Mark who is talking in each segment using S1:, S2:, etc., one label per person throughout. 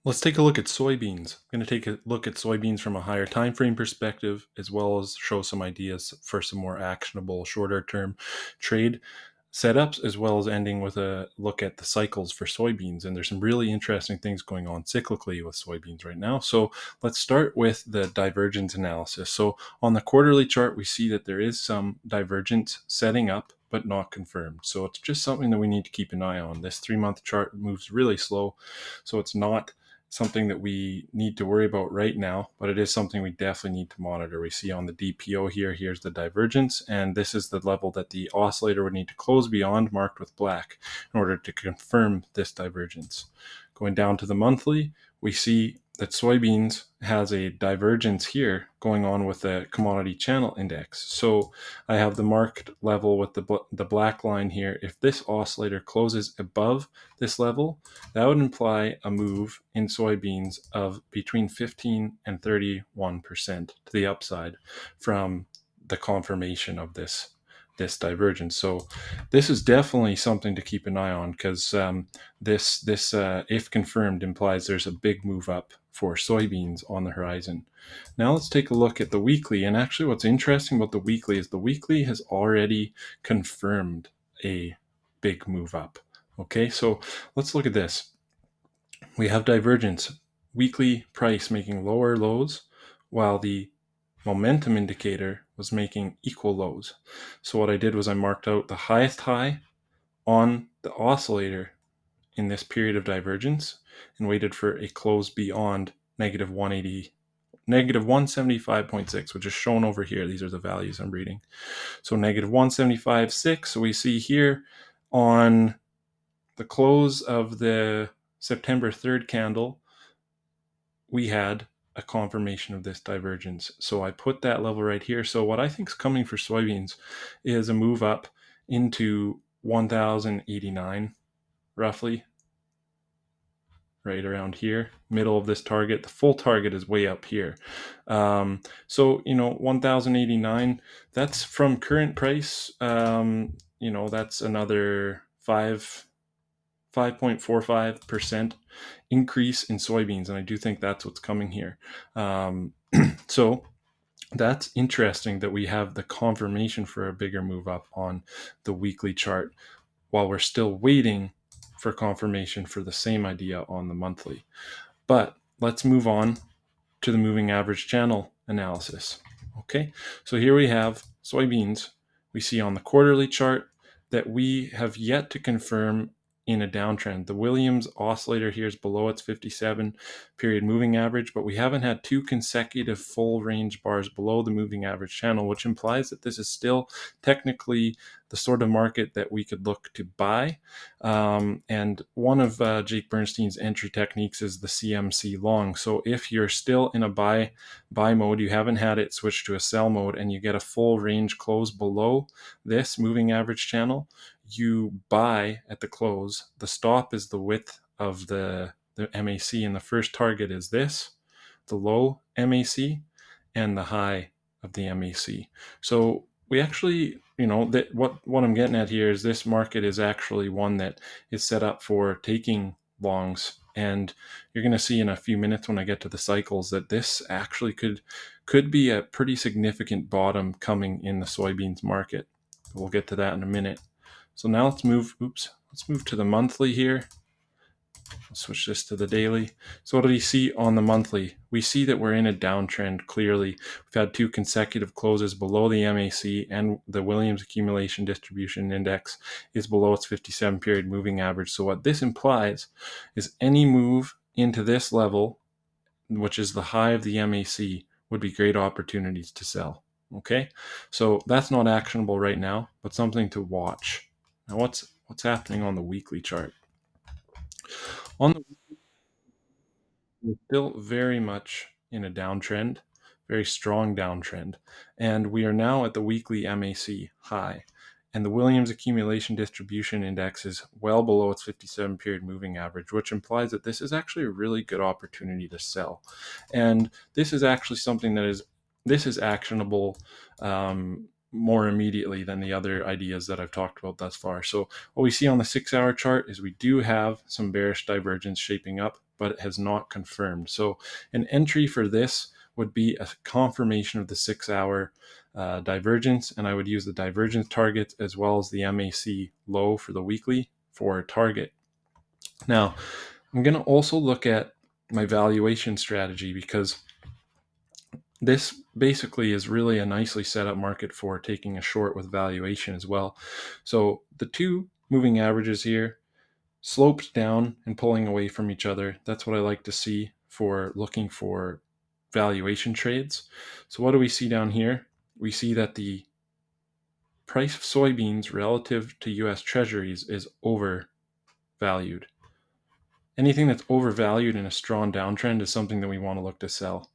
S1: Let's take a look at soybeans. I'm going to take a look at soybeans from a higher time frame perspective, as well as show some ideas for some more actionable shorter term trade setups, as well as ending with a look at the cycles for soybeans. And there's some really interesting things going on cyclically with soybeans right now. So let's start with the divergence analysis. So on the quarterly chart, we see that there is some divergence setting up, but not confirmed. So it's just something that we need to keep an eye on. This 3-month chart moves really slow, so it's not something that we need to worry about right now, but it is something we definitely need to monitor. We see on the DPO here's the divergence, and this is the level that the oscillator would need to close beyond, marked with black, in order to confirm this divergence. Going down to the monthly, we see that soybeans has a divergence here going on with the commodity channel index. So I have the marked level with the black line here. If this oscillator closes above this level, that would imply a move in soybeans of between 15 and 31% to the upside from the confirmation of this divergence. So this is definitely something to keep an eye on, because this if confirmed, implies there's a big move up for soybeans on the horizon. Now let's take a look at the weekly. And actually what's interesting about the weekly is the weekly has already confirmed a big move up. Okay, so let's look at this. We have divergence, weekly price making lower lows, while the momentum indicator was making equal lows. So what I did was I marked out the highest high on the oscillator in this period of divergence and waited for a close beyond negative 175.6, which is shown over here. These are the values I'm reading. So negative 175.6. So we see here on the close of the September 3rd candle, we had a confirmation of this divergence. So I put that level right here. So what I think is coming for soybeans is a move up into 1,089, roughly, right around here, middle of this target. The full target is way up here. So, 1,089, that's from current price. That's another 5.45% increase in soybeans. And I do think that's what's coming here. So that's interesting that we have the confirmation for a bigger move up on the weekly chart, while we're still waiting for confirmation for the same idea on the monthly. But let's move on to the moving average channel analysis. Okay, so here we have soybeans. We see on the quarterly chart that we have yet to confirm in a downtrend. The Williams oscillator here is below its 57 period moving average, but we haven't had 2 consecutive full range bars below the moving average channel, which implies that this is still technically the sort of market that we could look to buy. And one of Jake Bernstein's entry techniques is the CMC long. So if you're still in a buy mode, you haven't had it switch to a sell mode, and you get a full range close below this moving average channel, you buy at the close. The stop is the width of the MAC, and the first target is this, the low MAC, and the high of the MAC. So we actually, that what I'm getting at here is this market is actually one that is set up for taking longs. And you're going to see in a few minutes when I get to the cycles that this actually could be a pretty significant bottom coming in the soybeans market. We'll get to that in a minute. So now let's move to the monthly here. I'll switch this to the daily. So what do we see on the monthly? We see that we're in a downtrend clearly. We've had 2 consecutive closes below the MAC, and the Williams Accumulation Distribution Index is below its 57 period moving average. So what this implies is any move into this level, which is the high of the MAC, would be great opportunities to sell. Okay, so that's not actionable right now, but something to watch. Now what's happening on the weekly chart? On the we're still very much in a downtrend, very strong downtrend, and we are now at the weekly MAC high, and the Williams Accumulation Distribution Index is well below its 57 period moving average, which implies that this is actually a really good opportunity to sell. And this is actually something that is actionable more immediately than the other ideas that I've talked about thus far. So what we see on the 6-hour chart is we do have some bearish divergence shaping up, but it has not confirmed. So an entry for this would be a confirmation of the 6-hour divergence, and I would use the divergence target as well as the MAC low for the weekly for a target. Now, I'm going to also look at my valuation strategy, because this basically is really a nicely set up market for taking a short with valuation as well. So the two moving averages here sloped down and pulling away from each other. That's what I like to see for looking for valuation trades. So what do we see down here? We see that the price of soybeans relative to US Treasuries is overvalued. Anything that's overvalued in a strong downtrend is something that we want to look to sell.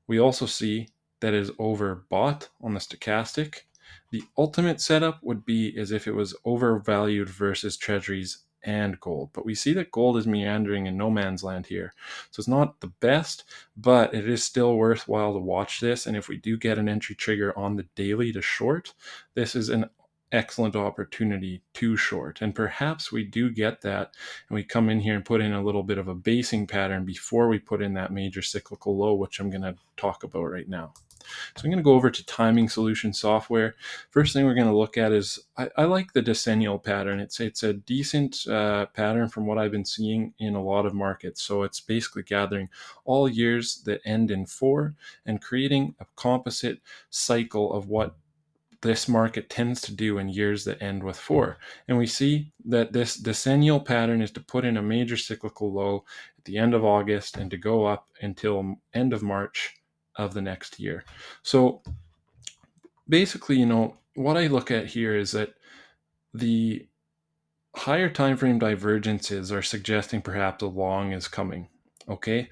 S1: We also see that it is overbought on the stochastic. The ultimate setup would be as if it was overvalued versus treasuries and gold. But we see that gold is meandering in no man's land here. So it's not the best, but it is still worthwhile to watch this. And if we do get an entry trigger on the daily to short, this is an excellent opportunity to short. And perhaps we do get that and we come in here and put in a little bit of a basing pattern before we put in that major cyclical low, which I'm going to talk about right now. So I'm going to go over to timing solution software. First thing we're going to look at is I like the decennial pattern. It's a decent pattern from what I've been seeing in a lot of markets. So it's basically gathering all years that end in 4 and creating a composite cycle of what this market tends to do in years that end with 4. And we see that this decennial pattern is to put in a major cyclical low at the end of August and to go up until end of March of the next year. So basically, what I look at here is that the higher time frame divergences are suggesting perhaps a long is coming. Okay.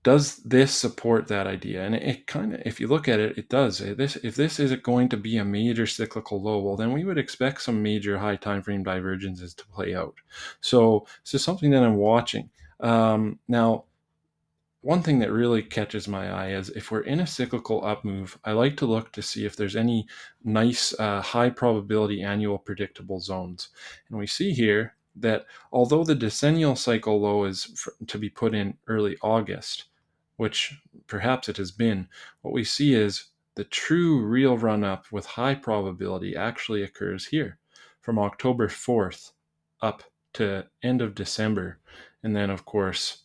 S1: Does this support that idea? And it kind of, if you look at it, it does. If this isn't going to be a major cyclical low, well, then we would expect some major high time frame divergences to play out. So this is something that I'm watching. Now, one thing that really catches my eye is if we're in a cyclical up move, I like to look to see if there's any nice high probability annual predictable zones. And we see here that although the decennial cycle low is to be put in early August, which perhaps it has been, what we see is the true real run up with high probability actually occurs here from October 4th up to end of December. And then, of course,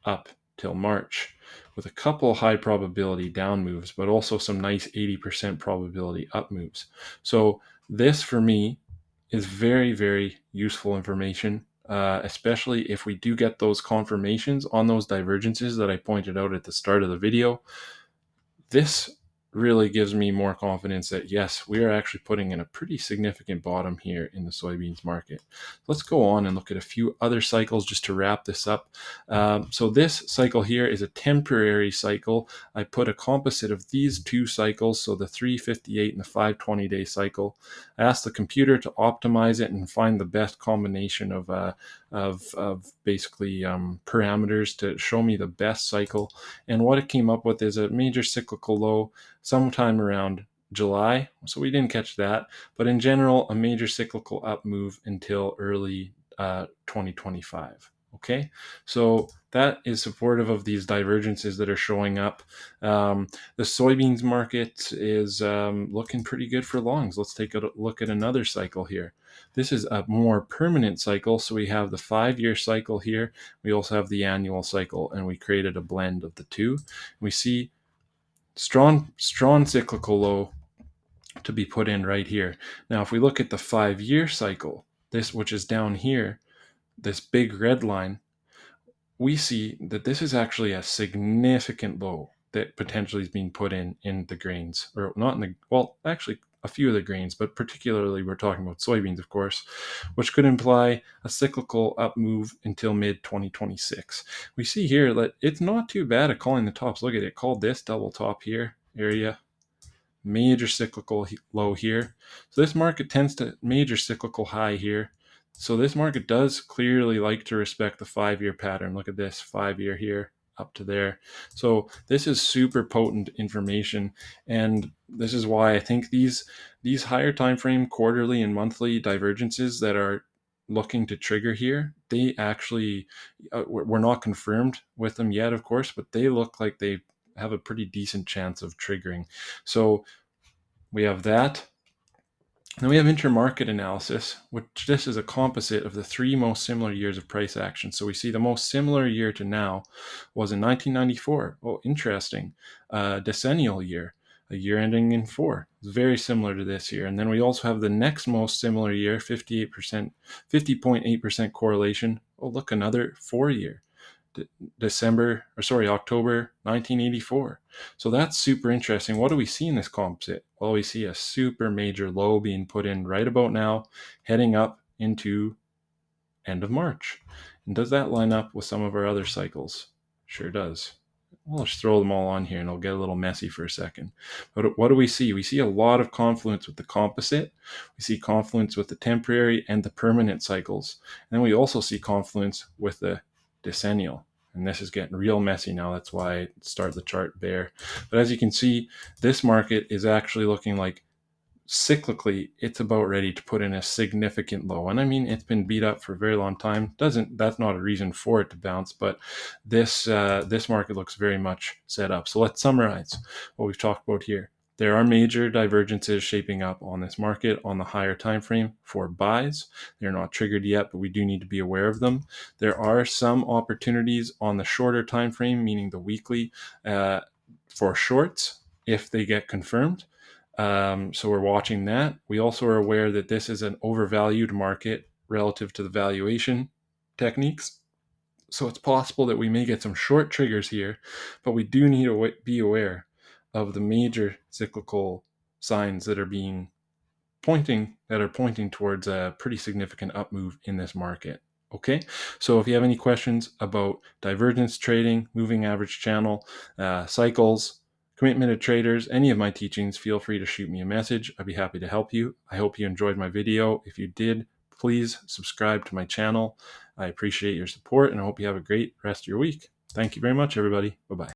S1: up till March with a couple high probability down moves, but also some nice 80% probability up moves. So this for me is very, very useful information, especially if we do get those confirmations on those divergences that I pointed out at the start of the video. This really gives me more confidence that yes, we are actually putting in a pretty significant bottom here in the soybeans market. Let's go on and look at a few other cycles just to wrap this up. So this cycle here is a temporary cycle. I put a composite of these two cycles, so the 358 and the 520-day cycle. I asked the computer to optimize it and find the best combination of basically parameters to show me the best cycle. And what it came up with is a major cyclical low sometime around July. So we didn't catch that. But in general, a major cyclical up move until early 2025. Okay, so that is supportive of these divergences that are showing up. The soybeans market is looking pretty good for longs. Let's take a look at another cycle here. This is a more permanent cycle. So we have the 5-year cycle here. We also have the annual cycle, and we created a blend of the two. We see strong cyclical low to be put in right here. Now, if we look at the 5-year cycle, this, which is down here, this big red line, we see that this is actually a significant low that potentially is being put in the grains, or not in the, well, actually a few of the grains, but particularly we're talking about soybeans, of course, which could imply a cyclical up move until mid-2026. We see here that it's not too bad at calling the tops. Look at it, called this double top here, area, major cyclical low here. So this market tends to major cyclical high here. So this market does clearly like to respect the 5-year pattern. Look at this 5-year here, up to there. So this is super potent information, and this is why I think these higher time frame quarterly and monthly divergences that are looking to trigger here, they actually we're not confirmed with them yet, of course, but they look like they have a pretty decent chance of triggering. So we have that. Then we have intermarket analysis, which this is a composite of the three most similar years of price action. So we see the most similar year to now was in 1994. Oh, interesting. Decennial year, a year ending in 4. It's very similar to this year. And then we also have the next most similar year, 50.8% correlation. Oh, look, another 4-year. October 1984. So that's super interesting. What do we see in this composite? Well, we see a super major low being put in right about now, heading up into end of March. And does that line up with some of our other cycles? Sure does. We'll just throw them all on here and it'll get a little messy for a second. But what do we see? We see a lot of confluence with the composite. We see confluence with the temporary and the permanent cycles. And then we also see confluence with the decennial. And this is getting real messy now. That's why I start the chart there. But as you can see, this market is actually looking like cyclically it's about ready to put in a significant low. And I mean, it's been beat up for a very long time. That's not a reason for it to bounce, but this market looks very much set up. So let's summarize what we've talked about here. There are major divergences shaping up on this market on the higher time frame for buys. They're not triggered yet, but we do need to be aware of them. There are some opportunities on the shorter time frame, meaning the weekly, for shorts if they get confirmed. So we're watching that. We also are aware that this is an overvalued market relative to the valuation techniques. So it's possible that we may get some short triggers here, but we do need to be aware of the major cyclical signs that are pointing towards a pretty significant up move in this market. Okay, so if you have any questions about divergence trading, moving average channel, cycles, commitment of traders, any of my teachings, feel free to shoot me a message. I'd be happy to help you. I hope you enjoyed my video. If you did, please subscribe to my channel. I appreciate your support and I hope you have a great rest of your week. Thank you very much, everybody. Bye-bye.